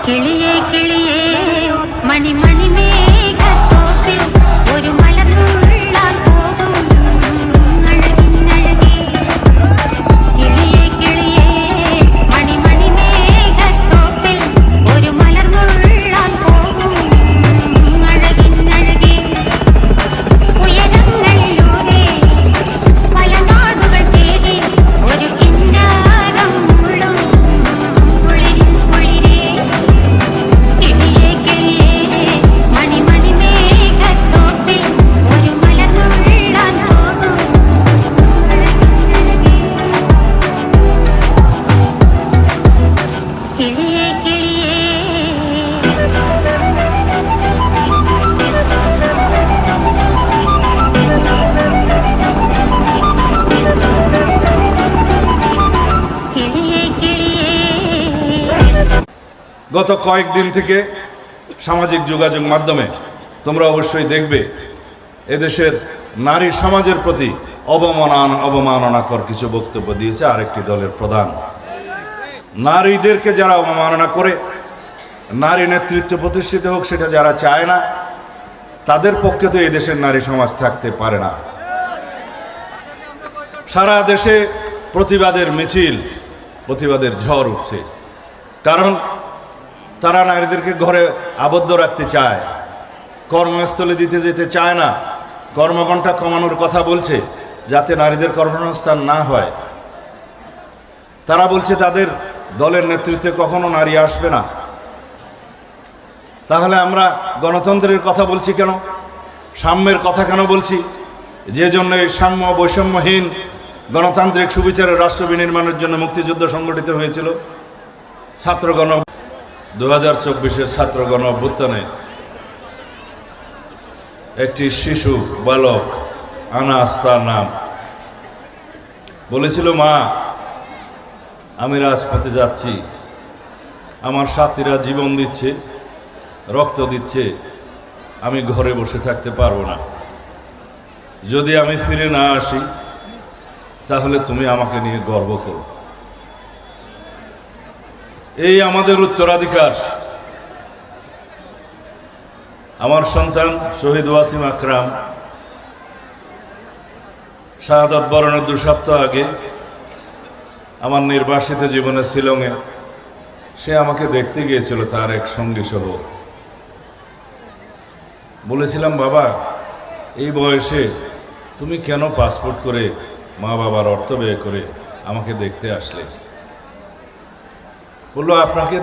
കിളിയേ കിളിയേ മണി മണി മേഘത്തോപ്പിൽ ഒരു മലർന്നുള്ളാൻ പോകും അഴകിനഴകേ. കിളിയേ കിളിയേ മണി മണി മേഘത്തോപ്പിൽ ഒരു മലർന്നുള്ളാൻ പോകും അഴകിനഴകേ. ഉയരങ്ങളിലൂടെ പല നാടുകൾ തേടി ഒരു കിന്നാരം മുള്ളും കുളിരിൻ കുളിരേ. കിളിയേ കിളിയേ മണി മണി മേഘത്തോപ്പിൽ ഒരു മലർന്നുള്ളാൻ പോകും അഴകിനഴകേ. കിളിയേ കിളിയേ കിളിയേ കിളിയേ। গত কয়েকদিন থেকে সামাজিক যোগাযোগ মাধ্যমে তোমরা অবশ্যই দেখবে এদেশের নারী সমাজের প্রতি অবমাননাকর কিছু বক্তব্য দিয়েছে আরেকটি দলের প্রধান। নারীদেরকে যারা অবমাননা করে, নারী নেতৃত্ব প্রতিষ্ঠিত হোক সেটা যারা চায় না, তাদের পক্ষে তো এই দেশের নারী সমাজ থাকতে পারে না। সারা দেশে প্রতিবাদের মিছিল, প্রতিবাদের ঝড় উঠছে, কারণ তারা নারীদেরকে ঘরে আবদ্ধ রাখতে চায়, কর্মস্থলে দিতে যেতে চায় না, কর্মঘণ্টা কমানোর কথা বলছে যাতে নারীদের কর্মসংস্থান না হয়। তারা বলছে তাদের দলের নেতৃত্বে কখনো নারী আসবে না। তাহলে আমরা গণতন্ত্রের কথা বলছি কেন, সাম্যের কথা কেন বলছি? যে জন্য এই সাম্য বৈষম্যহীন গণতান্ত্রিক সুবিচারের রাষ্ট্র বিনির্মাণের জন্য মুক্তিযুদ্ধ সংগঠিত হয়েছিল। ছাত্রগণ 2024-এর ছাত্রগণ অভ্যুত্থানে একটি শিশু বালক আনাস তার নাম বলেছিল, মা আমি রাজপথে যাচ্ছি, আমার সাথীরা জীবন দিচ্ছে, রক্ত দিচ্ছে, আমি ঘরে বসে থাকতে পারবো না। যদি আমি ফিরে না আসি তাহলে তুমি আমাকে নিয়ে গর্ব করো। এই আমাদের উত্তরাধিকার। আমার সন্তান শহীদ ওয়াসিম আকরাম শাহাদাত বরণের 2 সপ্তাহ আগে আমার নির্বাসিত জীবনে শিলংয়ে সে আমাকে দেখতে গিয়েছিল তার এক সঙ্গী সহ। বলেছিলাম, বাবা এই বয়সে তুমি কেন পাসপোর্ট করে মা বাবার অর্থ ব্যয় করে আমাকে দেখতে আসলে? বললো, আপনাকে